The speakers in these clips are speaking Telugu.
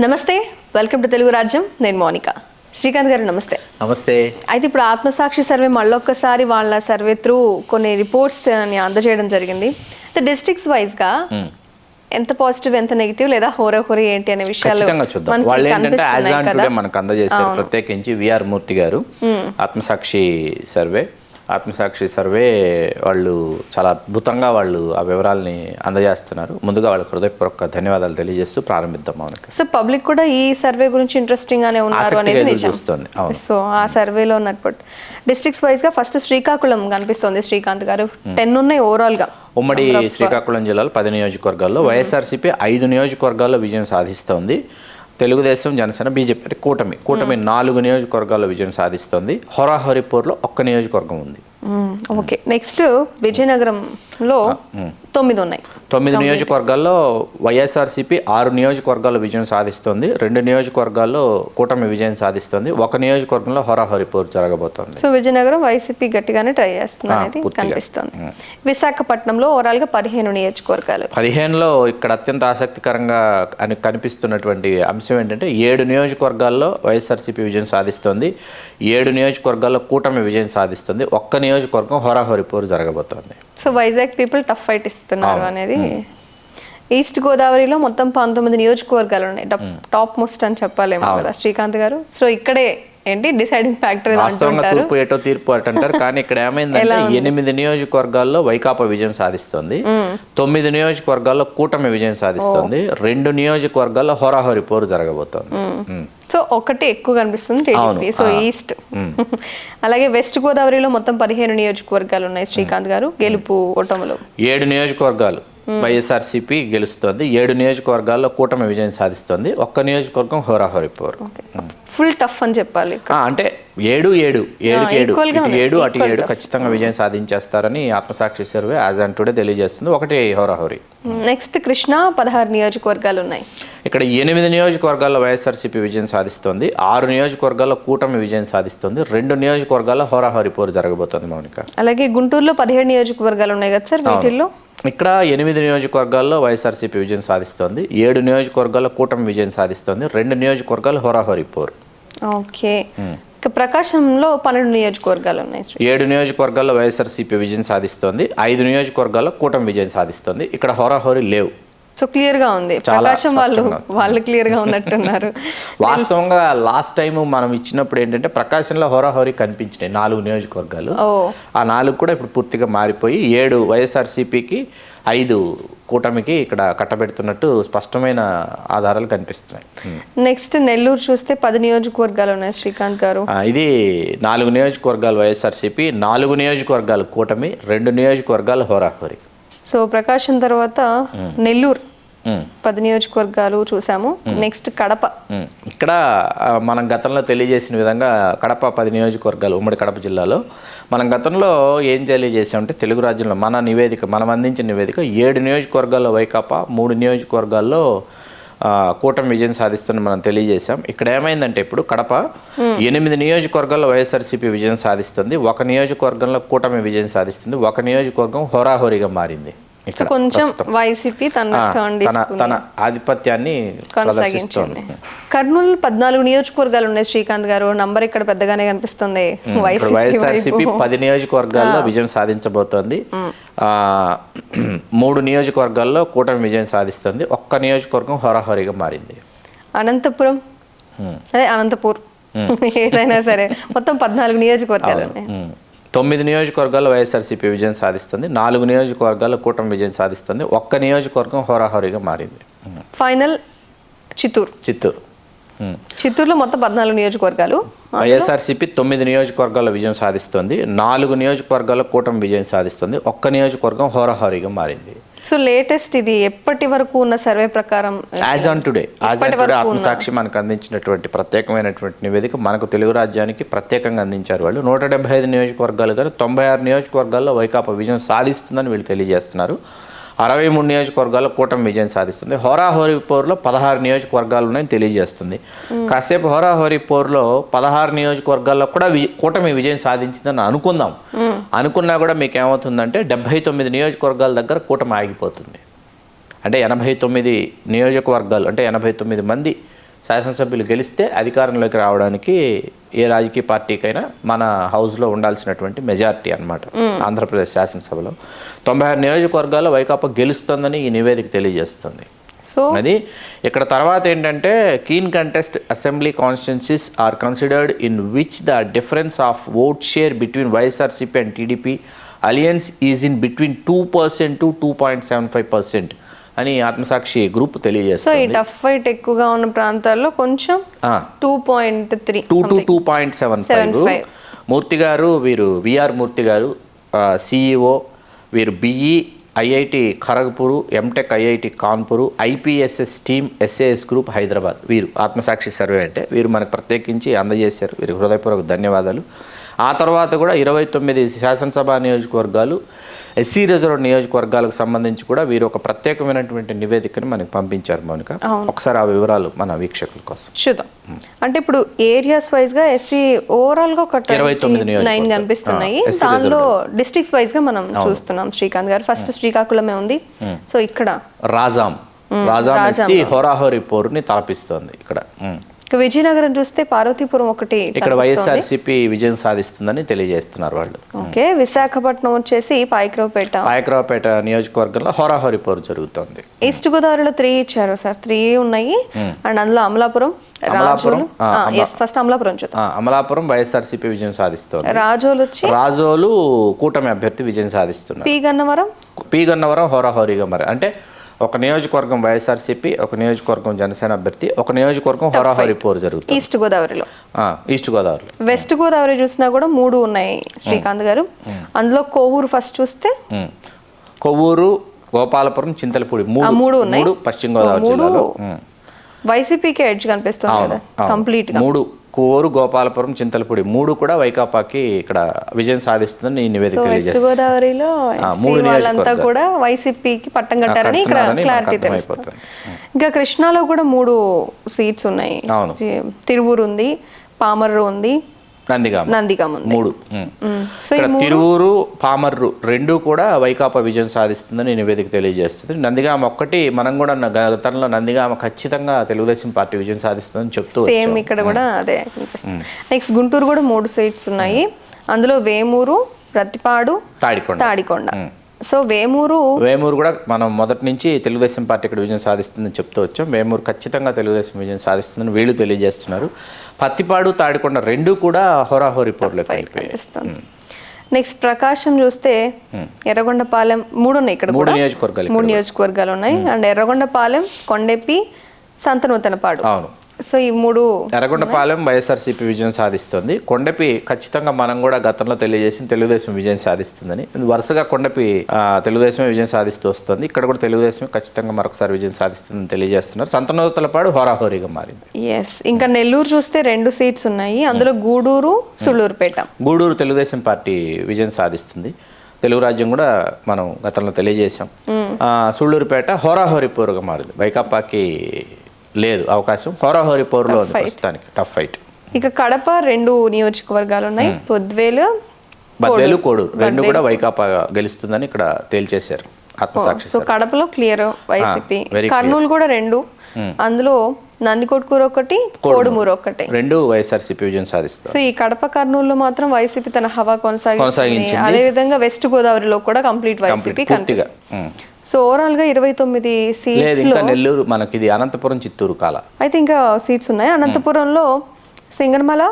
నమస్తే, వెల్కమ్ టు తెలుగు రాజ్యం. నేను మోనిక. శ్రీకాంత్ గారు నమస్తే. నమస్తే. అయితే ఇప్పుడు ఆత్మసాక్షి సర్వే మళ్ళొక్కసారి వాళ్ళ సర్వే త్రూ కొన్ని రిపోర్ట్స్ అందజేయడం జరిగింది. డిస్ట్రిక్ట్స్ వైజ్గా ఎంత పాజిటివ్ ఎంత నెగిటివ్ లేదా హోరీ ఏంటి అనే విషయాలు వాళ్ళు ఏంటంటే యాజ్ ఆన్ టుడే మనకు అందజేశారు. ప్రత్యేకించి విఆర్ మూర్తి గారు ఆత్మసాక్షి సర్వే వాళ్ళు చాలా అద్భుతంగా వాళ్ళు ఆ వివరాలని అందజేస్తున్నారు. ముందుగా వాళ్ళకి హృదయపూర్వక ధన్యవాదాలు తెలియజేస్తూ ప్రారంభిద్దాం. మనకి సో పబ్లిక్ కూడా ఈ సర్వే గురించి ఇంట్రెస్టింగ్ గానే ఉన్నారు అనేది చూస్తుంది. సో ఆ సర్వేలో ఉన్నప్పుడు డిస్ట్రిక్ట్స్ వైజ్ గా ఫస్ట్ శ్రీకాకుళం కనిపిస్తుంది. శ్రీకాంత్ గారు 10 ఉన్నాయి ఓవరాల్ గా. ఉమ్మడి శ్రీకాకుళం జిల్లాలో 10 నియోజకవర్గాల్లో వైఎస్ఆర్సీపీ 5 నియోజకవర్గాల్లో విజయం సాధిస్తోంది. తెలుగుదేశం, జనసేన, బీజేపీ కూటమి 4 నియోజకవర్గాల్లో విజయం సాధిస్తోంది. హోరాహోరీపూర్లో 1 నియోజకవర్గం ఉంది. ఓకే, నెక్స్ట్ విజయనగరంలో 9 ఉన్నాయి. 9 నియోజకవర్గాల్లో వైఎస్ఆర్సీపీ 6 నియోజకవర్గాల్లో విజయం సాధిస్తుంది. 2 నియోజకవర్గాల్లో కూటమి విజయం సాధిస్తుంది. 1 నియోజకవర్గంలో హోరాహోరీపూర్ జరగబోతోంది. సో విజయనగరం వైసీపీ గట్టిగానే ట్రై చేస్తుంది అనేది కనిపిస్తుంది. విశాఖపట్నంలో ఓవరాల్ గా 15 నియోజకవర్గాలు. 15లో ఇక్కడ అత్యంత ఆసక్తికరంగా కనిపిస్తున్నటువంటి అంశం ఏంటంటే 7 నియోజకవర్గాల్లో వైఎస్ఆర్సీపీ విజయం సాధిస్తుంది. 7 నియోజకవర్గాల్లో కూటమి విజయం సాధిస్తుంది. 1 నియోజకవర్గం హోరాహోరీపూర్ జరగబోతోంది. So Vizag people tough fight ఇస్తున్నారు అనేది. ఈస్ట్ గోదావరిలో మొత్తం 19 నియోజకవర్గాలు ఉన్నాయి. టాప్ మోస్ట్ అని చెప్పాలేమో కదా శ్రీకాంత్ గారు. సో ఇక్కడే ఏంటి డిసైడింగ్ ఫ్యాక్టర్ తూర్పు ఏటో తీర్పు అంటారు. కానీ ఇక్కడ ఏమైందంటే 8 నియోజకవర్గాల్లో వైకాపా విజయం సాధిస్తుంది. 9 నియోజకవర్గాల్లో కూటమి విజయం సాధిస్తుంది. 2 నియోజకవర్గాల్లో హోరాహోరీపూర్ జరగబోతోంది. సో ఒకటి ఎక్కువ కనిపిస్తుంది టీడీపీ. సో ఈస్ట్ అలాగే వెస్ట్ గోదావరిలో మొత్తం 15 నియోజకవర్గాలు ఉన్నాయి. శ్రీకాంత్ గారు గెలుపు ఓటములు 7 నియోజకవర్గాలు వైఎస్ఆర్సీపీ గెలుస్తుంది. 7 నియోజకవర్గాల్లో కూటమి విజయం సాధిస్తుంది. 1 నియోజకవర్గం హోరాహోరీపూర్. ఫుల్ టఫ్ అని చెప్పాలి. అంటే 7 అటు 7 ఖచ్చితంగా విజయం సాధించేస్తారని ఆత్మసాక్షి సర్వే యాజ్ ఆన్ టుడే తెలియజేస్తుంది. 1 హోరాహోరీ. నెక్స్ట్ కృష్ణా 16 నియోజకవర్గాలు ఉన్నాయి. ఇక్కడ 8 నియోజకవర్గాల్లో వైఎస్ఆర్సీపీ విజయం సాధిస్తుంది. 6 నియోజకవర్గాల్లో కూటమి విజయం సాధిస్తుంది. 2 నియోజకవర్గాల్లో హోరాహోరీపూర్ జరగబోతోంది. మౌనిక, అలాగే గుంటూరులో 17 నియోజకవర్గాలు ఉన్నాయి కదా సార్. వీటిల్లో ఇక్కడ 8 నియోజకవర్గాల్లో వైఎస్ఆర్సీపీ విజయం సాధిస్తుంది. 7 నియోజకవర్గాల్లో కూటమి విజయం సాధిస్తుంది. 2 నియోజకవర్గాలు హోరాహోరీపూర్. ఓకే, ప్రకాశంలో 12 నియోజకవర్గాలు ఉన్నాయి. 7 నియోజకవర్గాల్లో వైఎస్ఆర్సీపీ విజయం సాధిస్తుంది. 5 నియోజకవర్గాల్లో కూటమి విజయం సాధిస్తుంది. ఇక్కడ హోరాహోరీ లేవు. సో క్లియర్ గా ఉంది. ప్రకాశం వాళ్ళు క్లియర్ గా ఉన్నట్టున్నారు. వాస్తవంగా లాస్ట్ టైం మనం ఇచ్చినప్పుడు ఏంటంటే ప్రకాశంలో హోరాహోరీ కనిపించినాయి 4 నియోజకవర్గాలు. ఆ 4 కూడా ఇప్పుడు పూర్తిగా మారిపోయి 7 వైఎస్ఆర్సీపీకి 5 కూటమికి ఇక్కడ కట్టబెడుతున్నట్టు స్పష్టమైన ఆధారాలు కనిపిస్తున్నాయి. నెక్స్ట్ నెల్లూరు చూస్తే 10 నియోజకవర్గాలు ఉన్నాయి. శ్రీకాంత్ గారు ఇది 4 నియోజకవర్గాలు వైఎస్ఆర్సీపీ, 4 నియోజకవర్గాలు కూటమి, 2 నియోజకవర్గాలు హోరాహోరీ. సో ప్రకాశం తర్వాత నెల్లూరు 10 నియోజకవర్గాలు చూసాము. నెక్స్ట్ కడప. ఇక్కడ మనం గతంలో తెలియజేసిన విధంగా కడప 10 నియోజకవర్గాలు ఉమ్మడి కడప జిల్లాలో మనం గతంలో ఏం తెలియజేసామంటే తెలుగు రాజ్యంలో మనం అందించిన నివేదిక 7 నియోజకవర్గాల్లో వైకాపా, 3 నియోజకవర్గాల్లో కూటమి విజయం సాధిస్తుందని మనం తెలియజేశాం. ఇక్కడ ఏమైందంటే ఇప్పుడు కడప 8 నియోజకవర్గాల్లో వైఎస్ఆర్సీపీ విజయం సాధిస్తుంది. 1 నియోజకవర్గంలో కూటమి విజయం సాధిస్తుంది. 1 నియోజకవర్గం హోరాహోరీగా మారింది. కొంచెం వైసీపీ తన ఆధిపత్యాన్ని ప్రదర్శిస్తోంది. కర్నూలు 14 నియోజకవర్గాలు ఉన్నాయి. శ్రీకాంత్ గారు నంబర్ ఇక్కడ పెద్దగానే కనిపిస్తుంది. వైఎస్ఆర్సీపీ 10 నియోజకవర్గాల్లో విజయం సాధించబోతోంది. 3 నియోజకవర్గాల్లో కూటమి విజయం సాధిస్తుంది. 1 నియోజకవర్గం హోరాహోరీగా మారింది. అనంతపురం అనంతపూర్ ఏదైనా సరే మొత్తం 14 నియోజకవర్గాలు ఉన్నాయి. 9 నియోజకవర్గాల్లో వైఎస్ఆర్సీపీ విజయం సాధిస్తుంది. 4 నియోజకవర్గాల్లో కూటమి విజయం సాధిస్తుంది. 1 నియోజకవర్గం హోరాహోరీగా మారింది. ఫైనల్ చిత్తూరులో మొత్తం 14 నియోజకవర్గాలు. వైఎస్ఆర్సీపీ 9 నియోజకవర్గాల్లో విజయం సాధిస్తుంది. 4 నియోజకవర్గాల్లో కూటమి విజయం సాధిస్తుంది. 1 నియోజకవర్గం హోరాహోరీగా మారింది. సో లేటెస్ట్ ఇది ఎప్పటి వరకు ఉన్న సర్వే ప్రకారం యాజ్ ఆన్ టుడే ఆత్మసాక్షి మనకు అందించినటువంటి ప్రత్యేకమైనటువంటి నివేదిక మనకు తెలుగు రాజ్యానికి ప్రత్యేకంగా అందించారు. వాళ్ళు 175 నియోజకవర్గాలు కానీ 96 నియోజకవర్గాల్లో వైకాపా విజయం సాధిస్తుందని వీళ్ళు తెలియజేస్తున్నారు. 63 నియోజకవర్గాల్లో కూటమి విజయం సాధిస్తుంది. హోరాహోరీపూర్లో 16 నియోజకవర్గాలు ఉన్నాయని తెలియజేస్తుంది. కాసేపు హోరాహోరీపూర్లో 16 నియోజకవర్గాల్లో కూడా కూటమి విజయం సాధించిందని అనుకున్నా కూడా మీకు ఏమవుతుందంటే 79 నియోజకవర్గాల దగ్గర కూటమి ఆగిపోతుంది. అంటే 89 నియోజకవర్గాలు అంటే 89 మంది శాసనసభ్యులు గెలిస్తే అధికారంలోకి రావడానికి ఏ రాజకీయ పార్టీకైనా మన హౌస్లో ఉండాల్సినటువంటి మెజారిటీ అన్నమాట. ఆంధ్రప్రదేశ్ శాసనసభలో 96 నియోజకవర్గాల్లో వైకాపా గెలుస్తుందని ఈ నివేదిక తెలియజేస్తుంది. సో అది ఇక్కడ తర్వాత ఏంటంటే keen contest assembly constituencies are considered in which the difference of vote share between YSRCP and TDP alliance is in between 2% to 2.75% అని ఆత్మసాక్షి గ్రూప్ సో ఈ తెలియజేస్తుంది. టఫ్ ఫైట్ ఎక్కువగా ఉన్న ప్రాంతాల్లో కొంచెం 2.3 2 to 2.75. మూర్తి గారు, వీరు విఆర్ మూర్తి గారు సిఇఓ, వీరు BE IIT Kharagpur, MTech IIT Kanpur, IPSS team SAS group Hyderabad. వీరు ఆత్మసాక్షి సర్వే అంటే వీరు మనకు ప్రత్యేకించి అందజేశారు. వీరికి హృదయపూర్వక ధన్యవాదాలు. ఆ తర్వాత కూడా 29 శాసనసభ నియోజకవర్గాలు, ఎస్సీ రిజర్వ్ నియోజకవర్గాలకు సంబంధించి కూడా వీరు ఒక ప్రత్యేకమైనటువంటి నివేదికను మనకు పంపించారు మౌనిక. ఒకసారి ఆ వివరాలు మన వీక్షకుల కోసం చూద్దాం. అంటే ఇప్పుడు ఏరియాస్ వైజ్ గా ఎస్సీ ఓవరాల్ గా ఒక 29 కనిపిస్తున్నాయి. దానిలో డిస్ట్రిక్ట్స్ వైజ్ గా మనం చూస్తున్నాం. శ్రీకాంత్ గారు ఫస్ట్ శ్రీకాకుళమే ఉంది. సో ఇక్కడ రాజాం ఎస్సీ హోరాహోరీ పోరుని తలపిస్తోంది. ఇక్కడ విజయనగరం చూస్తే పార్వతీపురం ఒకటి, ఇక్కడ వైఎస్ఆర్సీపీ విజయం సాధిస్తుందని తెలియజేస్తున్నారు వాళ్ళు. ఓకే, విశాఖపట్నం వచ్చేసి పాయకరావుపేట నియోజకవర్గంలో హోరాహోరీ పోరు జరుగుతుంది. ఈస్ట్ గోదావరిలో 3 ఇచ్చారు సార్, 3 ఉన్నాయి. అండ్ అందులో అమలాపురం, ఫస్ట్ అమలాపురం చూద్దాం. అమలాపురం వైఎస్ఆర్సీపీ విజయం సాధిస్తుంది. రాజోలు కూటమి అభ్యర్థి విజయం సాధిస్తున్నారు. పి గన్నవరం హోరాహోరీగా మరి అంటే ఒక నియోజకవర్గం వైఎస్ఆర్సీపీ, ఒక నియోజకవర్గం జనసేన అభ్యర్థి, ఒక నియోజకవర్గం హోరాహోరీ పోరు జరుగుతుంది ఈస్ట్ గోదావరిలో. వెస్ట్ గోదావరి చూసినా కూడా 3 ఉన్నాయి శ్రీకాంత్ గారు. అందులో కొవ్వూరు ఫస్ట్ చూస్తే కొవ్వూరు, గోపాలపురం, చింతలపూడి 3 ఉన్నాయి. పశ్చిమ గోదావరి జిల్లాలో వైసీపీకి ఎడ్జ్ కనిపిస్తుంది కదా కంప్లీట్ గా. 3 కోవూరు, గోపాలపురం, చింతలపూడి 3 కూడా వైకాపాకి ఇక్కడ విజయం సాధిస్తుందని ఈ నివేదిక తెలియజేస్తుంది. గోదావరిలో వాళ్ళంతా కూడా వైసీపీకి పట్టం కట్టారని ఇక్కడ క్లారిటీ తెలుస్తుంది. ఇంకా కృష్ణాలో కూడా 3 సీట్స్ ఉన్నాయి. తిరువూరు ఉంది, పామర్రు ఉంది, నందిగామ ఉంది. 3. తిరువూరు, పామర్రు 2 కూడా వైకాపా విజయం సాధిస్తుందని నివేదిక తెలియజేస్తుంది. నందిగామ ఒక్కటి మనం కూడా గతంలో నందిగామ ఖచ్చితంగా తెలుగుదేశం పార్టీ విజయం సాధిస్తుందని చెప్తూ సేమ్ ఇక్కడ కూడా అదే. నెక్స్ట్ గుంటూరు కూడా 3 సీట్స్ ఉన్నాయి. అందులో వేమూరు, ప్రతిపాడు, తాడికొండ. సో వేమూరు కూడా మనం మొదటి నుంచి తెలుగుదేశం పార్టీ ఇక్కడ విజయం సాధిస్తుందని చెప్తూ వచ్చాం. వేమూరు ఖచ్చితంగా తెలుగుదేశం విజయం సాధిస్తుందని వీళ్ళు తెలియజేస్తున్నారు. పత్తిపాడు, తాడికొండ 2 కూడా హోరాహోరీ పోర్లోకి వెళ్ళిపోయాయి. నెక్స్ట్ ప్రకాశం చూస్తే ఎర్రగొండపాలెం 3 ఉన్నాయి. ఇక్కడ 3 నియోజకవర్గాలు ఉన్నాయి. అండ్ ఎర్రగొండపాలెం, కొండెపి, సంతనూతనపాడు. అవును. సో ఈ 3 ఎర్రగొండపాలెం వైఎస్ఆర్సీపీ విజయం సాధిస్తుంది. కొండపి ఖచ్చితంగా మనం కూడా గతంలో తెలియజేసి తెలుగుదేశం విజయం సాధిస్తుందని. వరుసగా కొండపి తెలుగుదేశమే విజయం సాధిస్తూ వస్తుంది. ఇక్కడ కూడా తెలుగుదేశమే ఖచ్చితంగా మరొకసారి విజయం సాధిస్తుందని తెలియజేస్తున్నారు. సంతనూతలపాడు హోరాహోరీగా మారింది. ఇంకా నెల్లూరు చూస్తే 2 సీట్స్ ఉన్నాయి. అందులో గూడూరు, సుళ్ళూరుపేట. గూడూరు తెలుగుదేశం పార్టీ విజయం సాధిస్తుంది. తెలుగు రాజ్యం కూడా మనం గతంలో తెలియజేసాం. సుళ్ళూరుపేట హోరాహోరీ పోరుగా మారింది. వైకాపాకి లేదు అవకాశం. హోరాహోరీ పోరులో ప్రస్తుతానికి టఫ్ ఫైట్. ఇక కడప 2 నియోజకవర్గాలు ఉన్నాయి. బద్వేలు, కోడూరు 2 కూడా వైకాపా గెలుస్తుందని ఇక్కడ తేల్చేశారు ఆత్మసాక్షి. సో కడపలో క్లియర్ వైసీపీ. కర్నూలు కూడా 2. అందులో నందికొట్కూరు ఒకటి, కోడుమూరు ఒకటి. 2 వైఎస్ఆర్సీపీ విజయం సాధిస్తారు. సో ఈ కడప కర్నూలులో మాత్రం వైసీపీ తన హవా కొనసాగించింది. అదే విధంగా వెస్ట్ గోదావరిలో కూడా కంప్లీట్ వైసీపీ కనిపిస్తుంది. సో ఓవరాల్ గా 29 సీట్స్ లో నెల్లూరు మనకి ఇది అనంతపురం, చిత్తూరు కాల అయితే ఇంకా సీట్స్ ఉన్నాయి. అనంతపురంలో సింగనమల,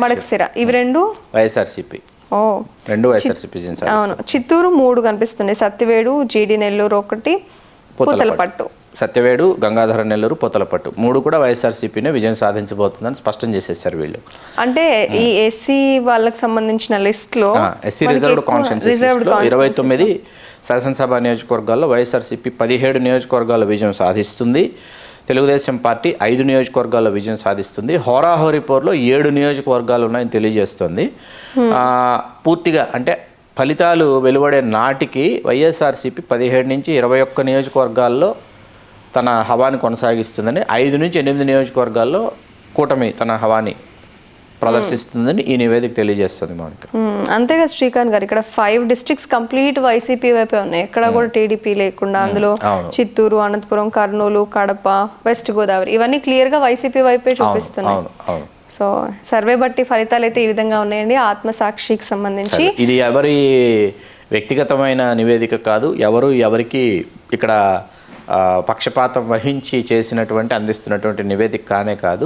మడకసిర ఇవి 2 వైఎస్ఆర్సీపీ. 2 వైఎస్ఆర్సీపీ. అవును. చిత్తూరు 3 కనిపిస్తున్నాయి. సత్యవేడు, జీడి నెల్లూరు ఒకటి, పొత్తలపట్టు. సత్యవేడు, గంగాధర నెల్లూరు, పొత్తలపట్టు 3 కూడా వైఎస్ఆర్సీపీనే విజయం సాధించబోతుందని స్పష్టం చేసేసారు వీళ్ళు. అంటే ఈ ఎస్సీ వాళ్ళకి సంబంధించిన లిస్ట్ లో ఎస్సీ రిజర్వ్డ్ కాన్స్టిట్యున్సీస్ 29 శాసనసభ నియోజకవర్గాల్లో వైఎస్ఆర్సీపీ 17 నియోజకవర్గాల్లో విజయం సాధిస్తుంది. తెలుగుదేశం పార్టీ 5 నియోజకవర్గాల్లో విజయం సాధిస్తుంది. హోరాహోరీ పోర్లో 7 నియోజకవర్గాలు ఉన్నాయని తెలియజేస్తుంది. పూర్తిగా అంటే ఫలితాలు వెలువడే నాటికి వైఎస్ఆర్సీపీ 17 నుంచి 21 నియోజకవర్గాల్లో తన హవాని కొనసాగిస్తుందని, 5 నుంచి 8 నియోజకవర్గాల్లో కూటమి తన హవాని ప్రదర్శిస్తుందని ఈ నివేదిక తెలియజేస్తుంది మౌనిక. అంతేగా శ్రీకాంత్ గారు, ఇక్కడ 5 districts కంప్లీట్ వైసీపీ వైపే ఉన్నాయి, ఎక్కడ కూడా టీడీపీ లేకుండా. అందులో చిత్తూరు, అనంతపురం, కర్నూలు, కడప, వెస్ట్ గోదావరి ఇవన్నీ క్లియర్ గా వైసీపీ వైపే చూపిస్తున్నాయి. సో సర్వే బట్టి ఫలితాలు అయితే ఈ విధంగా ఉన్నాయండి. ఆత్మసాక్షికి సంబంధించి ఇది ఎవరి వ్యక్తిగతమైన నివేదిక కాదు, ఎవరికి ఇక్కడ పక్షపాతం వహించి చేసినటువంటి అందిస్తున్నటువంటి నివేదిక కానే కాదు.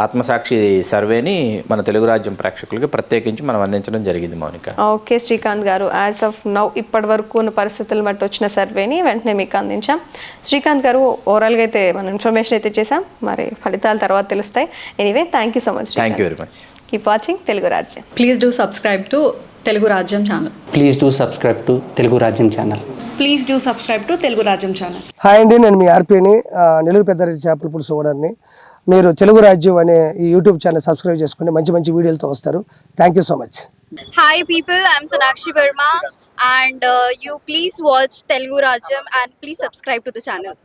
ఆత్మసాక్షి సర్వేని మన తెలుగు రాజ్యం ప్రేక్షకులకి ప్రత్యేకించి మనం అందించడం జరిగింది మౌనిక. ఓకే శ్రీకాంత్ గారు, యాజ్ ఆఫ్ నౌ ఇప్పటి వరకు ఉన్న పరిస్థితులను బట్టి వచ్చిన సర్వేని వెంటనే మీకు అందించాం. శ్రీకాంత్ గారు, ఓవరాల్గా అయితే మనం ఇన్ఫర్మేషన్ అయితే చేసాం, మరి ఫలితాలు తర్వాత తెలుస్తాయి. Anyway, thank you so much. Thank you very much. Keep watching Telugu Rajyam. Please do subscribe to Telugu Rajyam channel. Please do subscribe to Telugu Rajyam channel. Please do subscribe to Telugu Rajyam channel. Hi అండి, నేను మీ ఆర్పీని, నెల్లూరు పెద్దారెడ్డి చేపల పులుసు ఓనర్ని. మీరు తెలుగు రాజ్యం అనే ఈ యూట్యూబ్ ఛానల్ సబ్స్క్రైబ్ చేసుకుని మంచి మంచి వీడియోలతో వస్తారు. Thank you so much. Hi people, I'm Sonakshi Verma and you please watch Telugu Rajyam and please subscribe to the channel.